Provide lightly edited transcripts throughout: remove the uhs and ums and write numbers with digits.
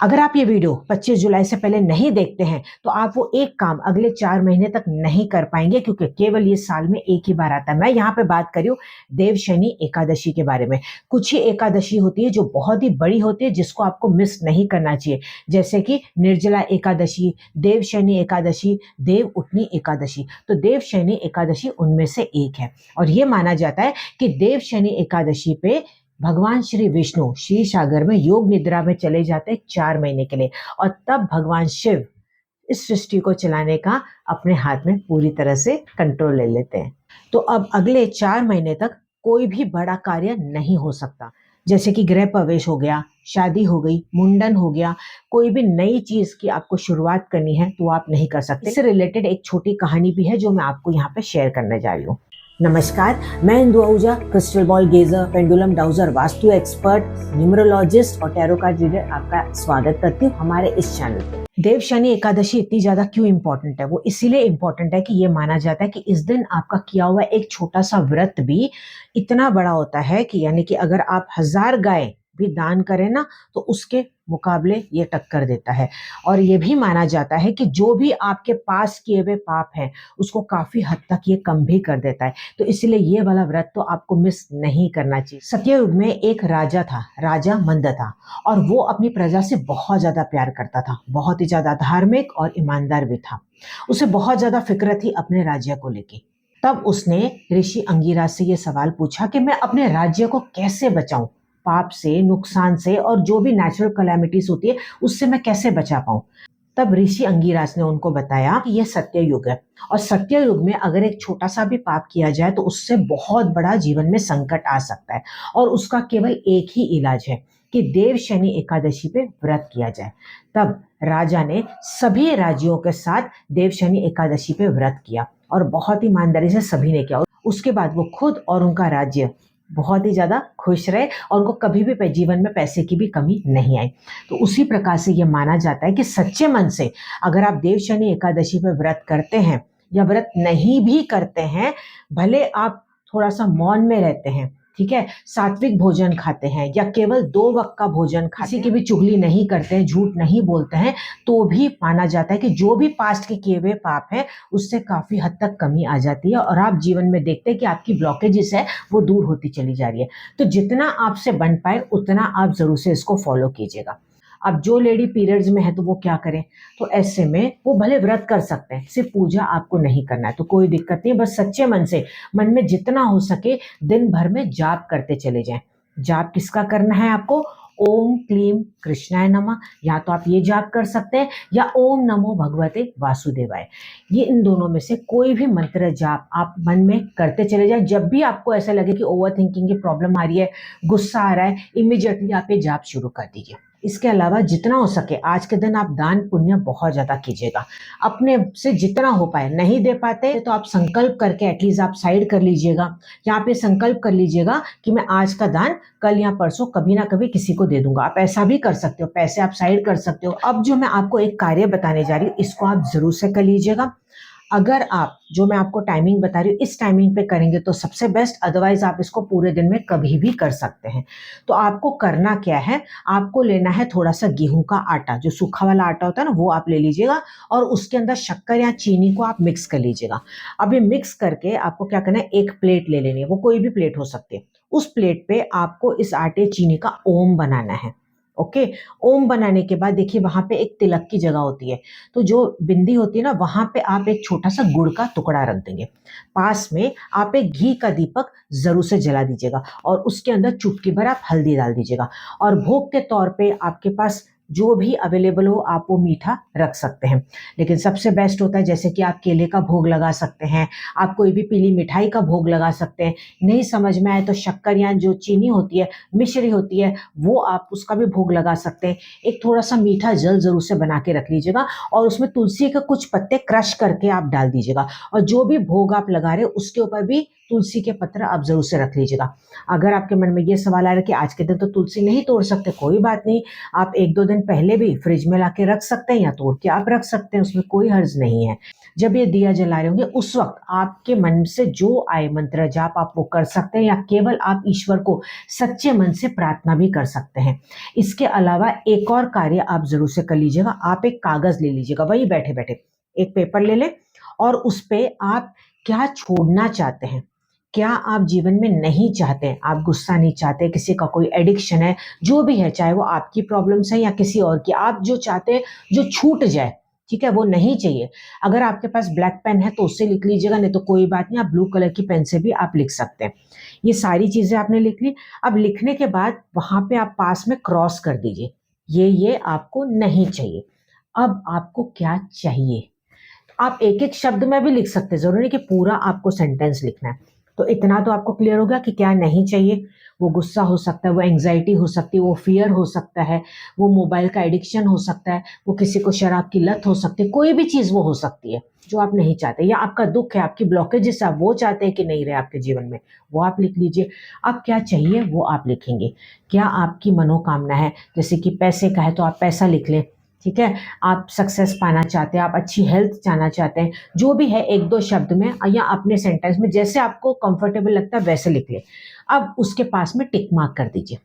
अगर आप ये वीडियो 25 जुलाई से पहले नहीं देखते हैं तो आप वो एक काम अगले 4 महीने तक नहीं कर पाएंगे, क्योंकि केवल ये साल में एक ही बार आता है। मैं यहाँ पे बात कर रही हूँ देव शनि एकादशी के बारे में। कुछ ही एकादशी होती है जो बहुत ही बड़ी होती है, जिसको आपको मिस नहीं करना चाहिए, जैसे कि निर्जला एकादशी, देव शनि एकादशी, देव उठनी एकादशी। तो देव शनि एकादशी उनमें से एक है और ये माना जाता है कि देव शनि एकादशी पे भगवान श्री विष्णु क्षीर सागर में योग निद्रा में चले जाते हैं 4 महीने के लिए, और तब भगवान शिव इस सृष्टि को चलाने का अपने हाथ में पूरी तरह से कंट्रोल ले लेते हैं। तो अब अगले 4 महीने तक कोई भी बड़ा कार्य नहीं हो सकता, जैसे कि गृह प्रवेश हो गया, शादी हो गई, मुंडन हो गया, कोई भी नई चीज की आपको शुरुआत करनी है तो आप नहीं कर सकते। इससे रिलेटेड एक छोटी कहानी भी है जो मैं आपको यहाँ पे शेयर करने जा रही हूँ। नमस्कार, मैं Indu Ahuja, crystal ball gazer, pendulum dowser, vastu expert, numerologist और टैरो कार्ड रीडर आपका स्वागत करती हूँ हमारे इस चैनल पे। देव शनि एकादशी इतनी ज्यादा क्यों इंपॉर्टेंट है? वो इसीलिए इंपॉर्टेंट है कि ये माना जाता है कि इस दिन आपका किया हुआ एक छोटा सा व्रत भी इतना बड़ा होता है कि यानी कि अगर आप 1000 गाय भी दान करें ना तो उसके मुकाबले ये टक्कर देता है। और ये भी माना जाता है कि जो भी आपके पास किए हुए पाप हैं उसको काफी हद तक ये कम भी कर देता है। तो इसलिए ये वाला व्रत तो आपको मिस नहीं करना चाहिए। सत्ययुग में एक राजा था, राजा मंद था, और वो अपनी प्रजा से बहुत ज्यादा प्यार करता था, बहुत ही ज्यादा धार्मिक और ईमानदार भी था। उसे बहुत ज्यादा फिक्र थी अपने राज्य को लेके। तब उसने ऋषि अंगिराज से ये सवाल पूछा कि मैं अपने राज्य को कैसे बचाऊं, पाप से, नुकसान से और जो भी नेचुरल कैलामिटीज होती है उससे मैं कैसे बचा पाऊं। तब ऋषि अंगिराज ने उनको बताया कि यह सत्य युग है, और सत्य युग में अगर एक छोटा सा भी पाप किया जाए तो उससे बहुत बड़ा जीवन में संकट आ सकता है, और उसका केवल एक ही इलाज है कि देव शनि एकादशी पे व्रत किया जाए। तब राजा ने सभी राज्यों के साथ देव शनि एकादशी पे व्रत किया और बहुत ईमानदारी से सभी ने किया। उसके बाद वो खुद और उनका राज्य बहुत ही ज्यादा खुश रहे और उनको कभी भी जीवन में पैसे की भी कमी नहीं आई। तो उसी प्रकार से ये माना जाता है कि सच्चे मन से अगर आप देव शनि एकादशी पे व्रत करते हैं या व्रत नहीं भी करते हैं, भले आप थोड़ा सा मौन में रहते हैं, ठीक है, सात्विक भोजन खाते हैं या केवल 2 वक्त का भोजन खाते हैं, किसी की भी चुगली नहीं करते हैं, झूठ नहीं बोलते हैं, तो भी माना जाता है कि जो भी पास्ट के किए हुए पाप है उससे काफी हद तक कमी आ जाती है और आप जीवन में देखते हैं कि आपकी ब्लॉकेजेस है वो दूर होती चली जा रही है। तो जितना आपसे बन पाए उतना आप जरूर से इसको फॉलो कीजिएगा। अब जो लेडी पीरियड्स में है तो वो क्या करें? तो ऐसे में वो भले व्रत कर सकते हैं, सिर्फ पूजा आपको नहीं करना है तो कोई दिक्कत नहीं, बस सच्चे मन से मन में जितना हो सके दिन भर में जाप करते चले जाएं। जाप किसका करना है आपको? ओम क्लीम कृष्णाय नमः, या तो आप ये जाप कर सकते हैं या ओम नमो भगवते वासुदेवाय। ये इन दोनों में से कोई भी मंत्र जाप आप मन में करते चले जाएं। जब भी आपको ऐसा लगे कि ओवर थिंकिंग की प्रॉब्लम आ रही है, गुस्सा आ रहा है, इमीडिएटली आप ये जाप शुरू कर दीजिए। इसके अलावा जितना हो सके आज के दिन आप दान पुण्य बहुत ज्यादा कीजिएगा, अपने से जितना हो पाए। नहीं दे पाते तो आप संकल्प करके एटलीस्ट आप साइड कर लीजिएगा, या आप ये संकल्प कर लीजिएगा कि मैं आज का दान कल या परसों कभी ना कभी किसी को दे दूंगा। आप ऐसा भी कर सकते हो, पैसे आप साइड कर सकते हो। अब जो मैं आपको एक कार्य बताने जा रही हूँ इसको आप जरूर से कर लीजिएगा। अगर आप जो मैं आपको टाइमिंग बता रही हूँ इस टाइमिंग पे करेंगे तो सबसे बेस्ट, अदरवाइज आप इसको पूरे दिन में कभी भी कर सकते हैं। तो आपको करना क्या है, आपको लेना है थोड़ा सा गेहूं का आटा, जो सूखा वाला आटा होता है ना वो आप ले लीजिएगा, और उसके अंदर शक्कर या चीनी को आप मिक्स कर लीजिएगा। अब ये मिक्स करके आपको क्या करना है, एक प्लेट ले लेनी है, वो कोई भी प्लेट हो सकती है। उस प्लेट पे आपको इस आटे चीनी का ओम बनाना है। ओके, ओम बनाने के बाद देखिए वहां पे एक तिलक की जगह होती है, तो जो बिंदी होती है ना वहां पे आप एक छोटा सा गुड़ का टुकड़ा रख देंगे। पास में आप एक घी का दीपक जरूर से जला दीजिएगा और उसके अंदर चुटकी भर आप हल्दी डाल दीजिएगा। और भोग के तौर पे आपके पास जो भी अवेलेबल हो आप वो मीठा रख सकते हैं, लेकिन सबसे बेस्ट होता है जैसे कि आप केले का भोग लगा सकते हैं, आप कोई भी पीली मिठाई का भोग लगा सकते हैं। नहीं समझ में आए तो शक्कर या जो चीनी होती है, मिश्री होती है, वो आप उसका भी भोग लगा सकते हैं। एक थोड़ा सा मीठा जल जरूर से बना के रख लीजिएगा और उसमें तुलसी के कुछ पत्ते क्रश करके आप डाल दीजिएगा, और जो भी भोग आप लगा रहे हो उसके ऊपर भी तुलसी के पत्र आप जरूर से रख लीजिएगा। अगर आपके मन में ये सवाल आ रहा है कि आज के दिन तो तुलसी नहीं तोड़ सकते, कोई बात नहीं, आप 1-2 दिन पहले भी फ्रिज में लाके रख सकते हैं या तोड़ के आप रख सकते हैं, उसमें कोई हर्ज नहीं है। जब ये दिया जला रहे होंगे उस वक्त आपके मन से जो आए मंत्र जाप आप वो कर सकते हैं, या केवल आप ईश्वर को सच्चे मन से प्रार्थना भी कर सकते हैं। इसके अलावा एक और कार्य आप जरूर से कर लीजिएगा। आप एक कागज ले लीजिएगा, वही बैठे बैठे एक पेपर ले लें और उस पे आप क्या छोड़ना चाहते हैं, क्या आप जीवन में नहीं चाहते हैं, आप गुस्सा नहीं चाहते, किसी का कोई एडिक्शन है, जो भी है, चाहे वो आपकी प्रॉब्लम्स है या किसी और की, आप जो चाहते हैं जो छूट जाए, ठीक है, वो नहीं चाहिए। अगर आपके पास ब्लैक पेन है तो उससे लिख लीजिएगा, नहीं तो कोई बात नहीं, आप ब्लू कलर की पेन से भी आप लिख सकते हैं। ये सारी चीजें आपने लिख ली। अब लिखने के बाद वहां पे आप पास में क्रॉस कर दीजिए, ये आपको नहीं चाहिए। अब आपको क्या चाहिए, आप एक एक शब्द में भी लिख सकते हैं, जरूरी नहीं कि पूरा आपको सेंटेंस लिखना है। तो इतना तो आपको क्लियर हो गया कि क्या नहीं चाहिए। वो गुस्सा हो सकता है, वो एंग्जाइटी हो सकती है, वो फियर हो सकता है, वो मोबाइल का एडिक्शन हो सकता है, वो किसी को शराब की लत हो सकती है, कोई भी चीज वो हो सकती है जो आप नहीं चाहते, या आपका दुख है, आपकी ब्लॉकेजेस आप वो चाहते हैं कि नहीं रहे आपके जीवन में, वो आप लिख लीजिए। अब क्या चाहिए वो आप लिखेंगे। क्या आपकी मनोकामना है, जैसे कि पैसे का है तो आप पैसा लिख लें, ठीक है, आप सक्सेस पाना चाहते हैं, आप अच्छी हेल्थ चाहना चाहते हैं, जो भी है 1-2 शब्द में या अपने सेंटेंस में जैसे आपको कंफर्टेबल लगता है वैसे लिख ले। अब उसके पास में टिक मार्क कर दीजिए,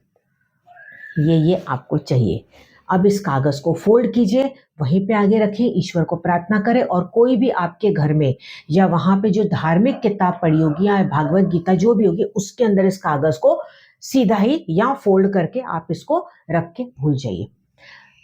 ये आपको चाहिए। अब इस कागज को फोल्ड कीजिए, वहीं पे आगे रखिए, ईश्वर को प्रार्थना करें, और कोई भी आपके घर में या वहां पे जो धार्मिक किताब पढ़ी होगी या भागवत गीता जो भी होगी उसके अंदर इस कागज को सीधा ही या फोल्ड करके आप इसको रख के भूल जाइए।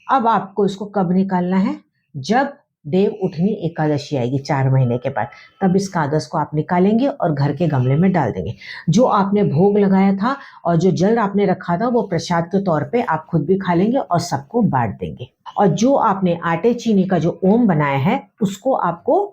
अब आपको इसको कब निकालना है, जब देव उठनी एकादशी आएगी 4 महीने के बाद, तब इस कागज को आप निकालेंगे और घर के गमले में डाल देंगे। जो आपने भोग लगाया था और जो जल आपने रखा था वो प्रसाद के तौर पे आप खुद भी खा लेंगे और सबको बांट देंगे। और जो आपने आटे चीनी का जो ओम बनाया है उसको आपको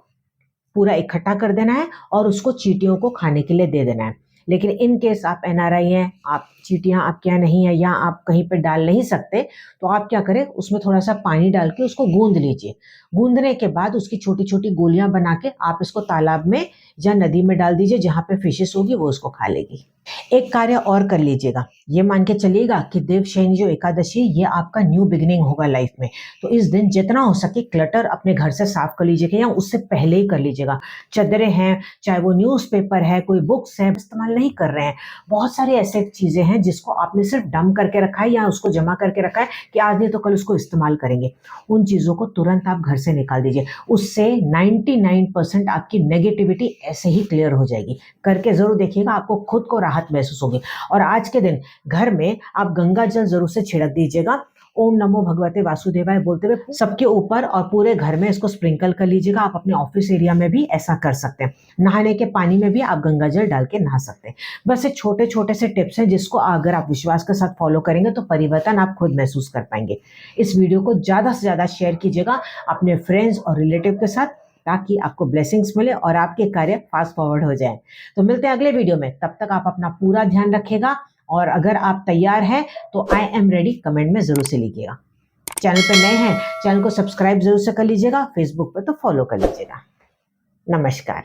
पूरा इकट्ठा कर देना है और उसको चींटियों को खाने के लिए दे देना है। लेकिन इन केस आप एनआरआई हैं, आप चींटियां आपके यहाँ नहीं है या आप कहीं पे डाल नहीं सकते, तो आप क्या करें, उसमें थोड़ा सा पानी डाल के उसको गूंद लीजिए। गूंदने के बाद उसकी छोटी छोटी गोलियां बना के आप इसको तालाब में या नदी में डाल दीजिए, जहां पे फिशेस होगी वो उसको खा लेगी। एक कार्य और कर लीजिएगा, ये मान के चलिएगा कि देवशयनी जो एकादशी ये आपका न्यू बिगिनिंग होगा लाइफ में। तो इस दिन जितना हो सके क्लटर अपने घर से साफ कर लीजिएगा, या उससे पहले ही कर लीजिएगा। चद्दरें हैं, चाहे वो न्यूज़पेपर है, कोई बुक्स है, इस्तेमाल नहीं कर रहे हैं, बहुत सारी ऐसे चीजें हैं जिसको आपने सिर्फ डंप करके रखा है या उसको जमा करके रखा है कि आज नहीं तो कल उसको इस्तेमाल करेंगे, उन चीजों को तुरंत आप घर से निकाल दीजिए। उससे 99% आपकी नेगेटिविटी ऐसे ही क्लियर हो जाएगी। करके जरूर देखिएगा, आपको खुद को राहत महसूस होगी। और आज के दिन घर में आप गंगा जल जरूर से छिड़क दीजिएगा, ओम नमो भगवते वासुदेवाय बोलते हुए सबके ऊपर और पूरे घर में इसको स्प्रिंकल कर लीजिएगा। आप अपने ऑफिस एरिया में भी ऐसा कर सकते हैं, नहाने के पानी में भी आप गंगा जल डाल के नहा सकते हैं। बस ये छोटे छोटे से टिप्स हैं जिसको अगर आप विश्वास के साथ फॉलो करेंगे तो परिवर्तन आप खुद महसूस कर पाएंगे। इस वीडियो को ज्यादा से ज्यादा शेयर कीजिएगा अपने फ्रेंड्स और रिलेटिव के साथ, ताकि आपको ब्लेसिंग्स मिले और आपके कार्य फास्ट फॉरवर्ड हो जाए। तो मिलते हैं अगले वीडियो में, तब तक आप अपना पूरा ध्यान रखिएगा। और अगर आप तैयार हैं तो आई एम रेडी कमेंट में जरूर से लिखिएगा। चैनल पर नए हैं, चैनल को सब्सक्राइब जरूर से कर लीजिएगा, फेसबुक पर तो फॉलो कर लीजिएगा। नमस्कार।